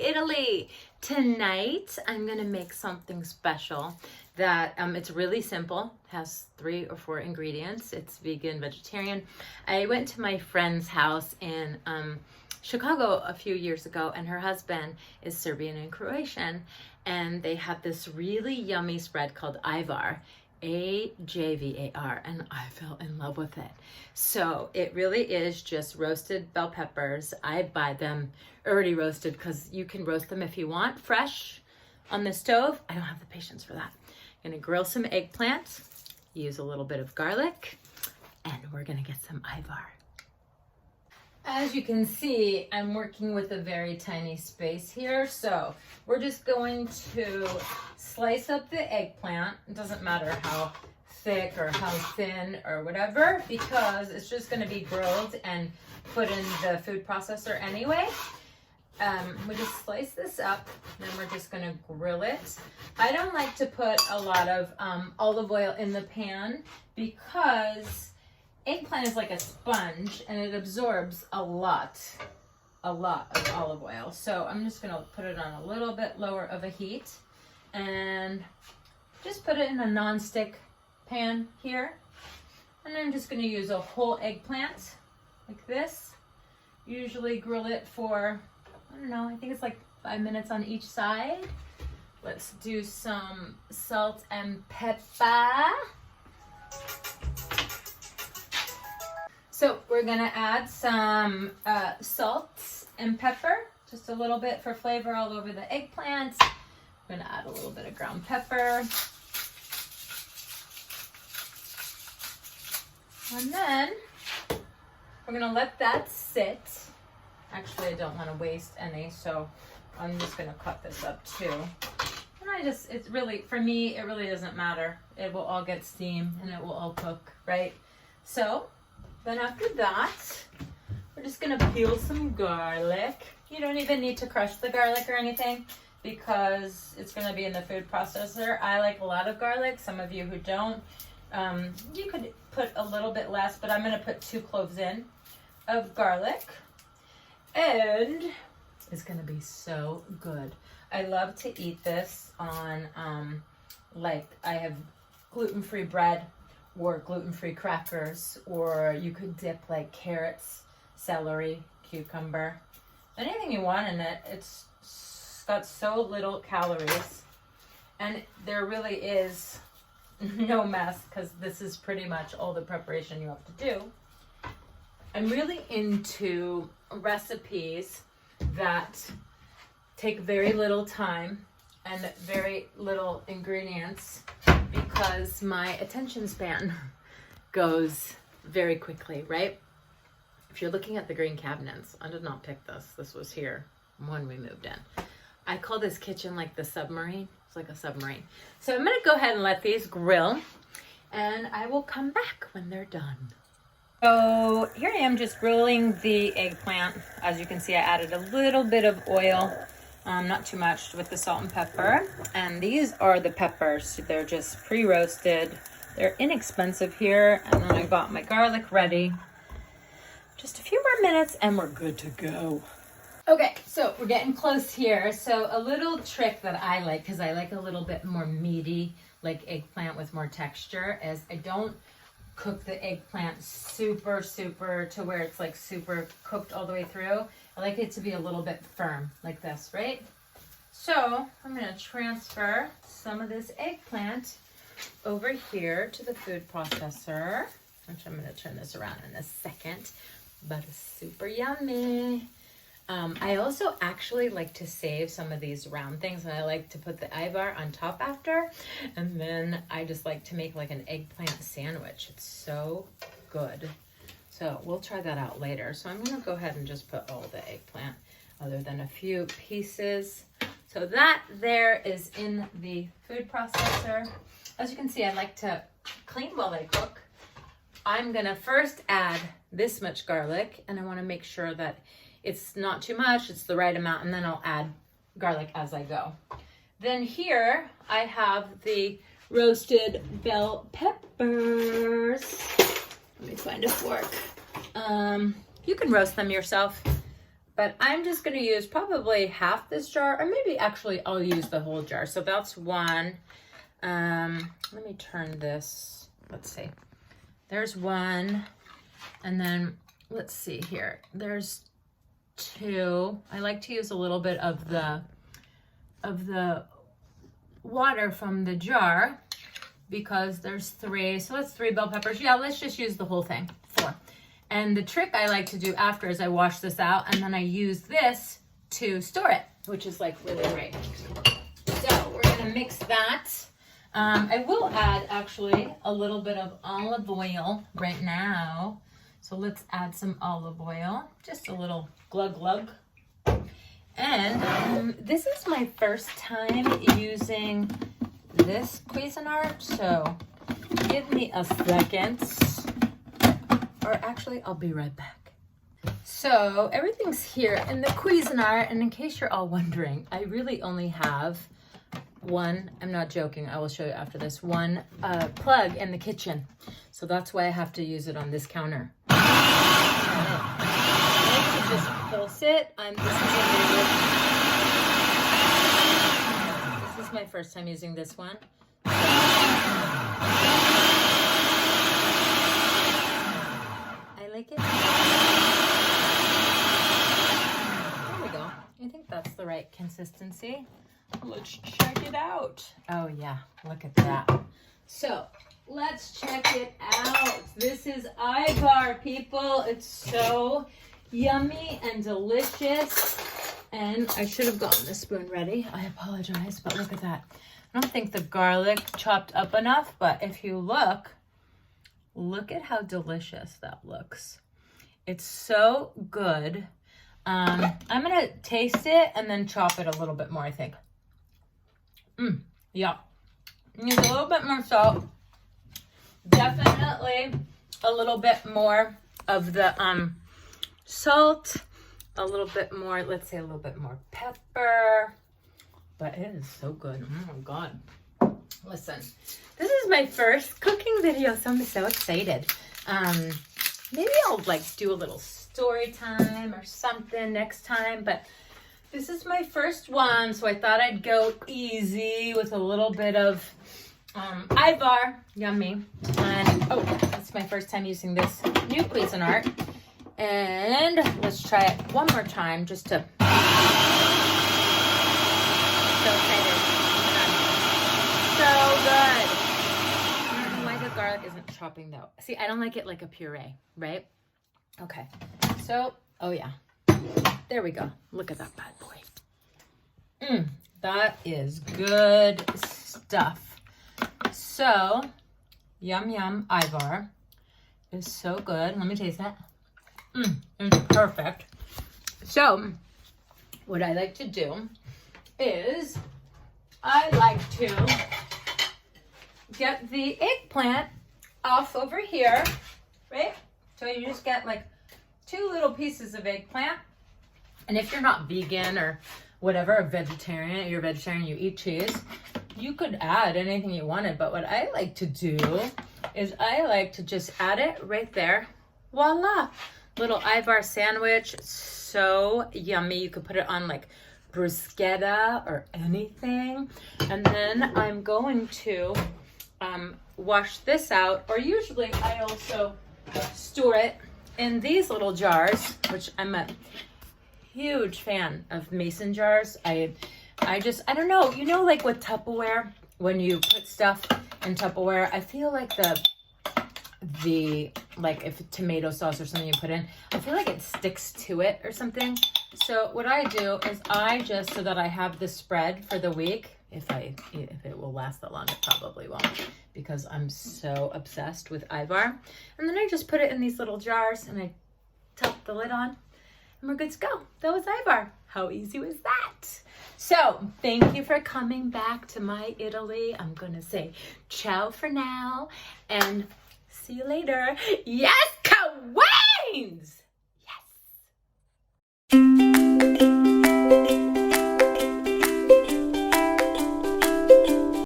Italy. Tonight, I'm gonna make something special that it's really simple, has 3 or 4 ingredients. It's vegan, vegetarian. I went to my friend's house in Chicago a few years ago, and her husband is Serbian and Croatian, and they have this really yummy spread called Ajvar, Ajvar, and I fell in love with it. So it really is just roasted bell peppers. I buy them already roasted because you can roast them if you want fresh on the stove. I don't have the patience for that. I'm gonna grill some eggplant, use a little bit of garlic, and we're gonna get some Ajvar. As you can see, I'm working with a very tiny space here, so we're just going to slice up the eggplant. It doesn't matter how thick or how thin or whatever, because it's just going to be grilled and put in the food processor anyway. We just slice this up, then we're just going to grill it. I don't like to put a lot of olive oil in the pan because eggplant is like a sponge and it absorbs a lot of olive oil. So I'm just gonna put it on a little bit lower of a heat and just put it in a non-stick pan here. And I'm just gonna use a whole eggplant like this. Usually grill it for, I don't know, I think it's like 5 minutes on each side. Let's do some salt and pepper. So we're gonna add some salt and pepper, just a little bit for flavor all over the eggplant. We're gonna add a little bit of ground pepper. And then we're gonna let that sit. Actually, I don't wanna waste any, so I'm just gonna cut this up too. And it's really, for me, it really doesn't matter. It will all get steam and it will all cook, right? So, then after that, we're just gonna peel some garlic. You don't even need to crush the garlic or anything because it's gonna be in the food processor. I like a lot of garlic, some of you who don't. You could put a little bit less, but I'm gonna put 2 cloves in of garlic. And it's gonna be so good. I love to eat this on, like I have gluten-free bread, or gluten-free crackers, or you could dip like carrots, celery, cucumber, anything you want in it. It's got so little calories, and there really is no mess because this is pretty much all the preparation you have to do. I'm really into recipes that take very little time and very little ingredients, because my attention span goes very quickly, right? If you're looking at the green cabinets, I did not pick this. This was here when we moved in. I call this kitchen like the submarine. It's like a submarine. So I'm gonna go ahead and let these grill, and I will come back when they're done. So here I am just grilling the eggplant. As you can see, I added a little bit of oil. Not too much, with the salt and pepper. And these are the peppers. They're just pre-roasted. They're inexpensive here. And then I got my garlic ready. Just a few more minutes and we're good to go. Okay, so we're getting close here. So a little trick that I like, because I like a little bit more meaty, like eggplant with more texture, is I don't cook the eggplant super to where it's like super cooked all the way through. I like it to be a little bit firm like this, right? So I'm gonna transfer some of this eggplant over here to the food processor, which I'm gonna turn this around in a second, but it's super yummy. I also actually like to save some of these round things, and I like to put the Ajvar on top after, and then I just like to make like an eggplant sandwich. It's so good. So we'll try that out later. So I'm gonna go ahead and just put all the eggplant, other than a few pieces. So that there is in the food processor. As you can see, I like to clean while I cook. I'm gonna first add this much garlic, and I wanna make sure that it's not too much, it's the right amount, and then I'll add garlic as I go. Then here I have the roasted bell peppers. Let me find a fork. You can roast them yourself, but but I'm just going to use probably half this jar, or maybe actually I'll use the whole jar. So that's one. Let me turn this. Let's see. There's one. And then let's see here. There's two. I like to use a little bit of the water from the jar because there's three. So that's 3 bell peppers. Yeah, let's just use the whole thing. 4. And the trick I like to do after is I wash this out and then I use this to store it, which is like really great. So we're gonna mix that. I will add actually a little bit of olive oil right now. So let's add some olive oil, just a little glug glug. And this is my first time using this Cuisinart, so give me a second. Or actually, I'll be right back. So everything's here in the Cuisinart, and in case you're all wondering, I really only have one, I'm not joking, I will show you after this, one plug in the kitchen. So that's why I have to use it on this counter. I like to just pulse it. This is my first time using this one. I like it. There we go. I think that's the right consistency. Let's check it out. Oh yeah, look at that. So let's check it out. This is Ajvar, people. It's so yummy and delicious. And I should have gotten the spoon ready. I apologize, but look at that. I don't think the garlic chopped up enough, but if you look at how delicious that looks. It's so good. I'm gonna taste it and then chop it a little bit more, I think. Yeah. Needs a little bit more salt. Definitely a little bit more of the salt. A little bit more, let's say a little bit more pepper. But it is so good. Oh my God. Listen, this is my first cooking video, so I'm so excited. Maybe I'll like do a little story time or something next time, but this is my first one, so I thought I'd go easy with a little bit of Ajvar, yummy. And oh, it's my first time using this new Cuisinart. And let's try it one more time just to. So excited. So good. I don't know why the garlic isn't chopping though. See, I don't like it like a puree, right? Okay. So, oh yeah. There we go. Look at that bad boy. That is good stuff. So, yum yum Ajvar is so good. Let me taste that. It's perfect. So, what I like to do is I like to get the eggplant off over here, right? So you just get like 2 little pieces of eggplant. And if you're not vegan or whatever, a vegetarian, you're vegetarian, you eat cheese, you could add anything you wanted. But what I like to do is I like to just add it right there. Voila! Little Ajvar sandwich. So yummy. You could put it on like bruschetta or anything. And then I'm going to wash this out, or usually I also store it in these little jars, which I'm a huge fan of mason jars. I don't know, you know, like with Tupperware, when you put stuff in Tupperware, I feel like like if tomato sauce or something you put in, I feel like it sticks to it or something. So what I do is I just, so that I have the spread for the week, if it will last that long, it probably won't, because I'm so obsessed with Ajvar. And then I just put it in these little jars and I top the lid on and we're good to go. That was Ajvar. How easy was that? So thank you for coming back to my Italy. I'm gonna say ciao for now and see you later. Yes, Queens!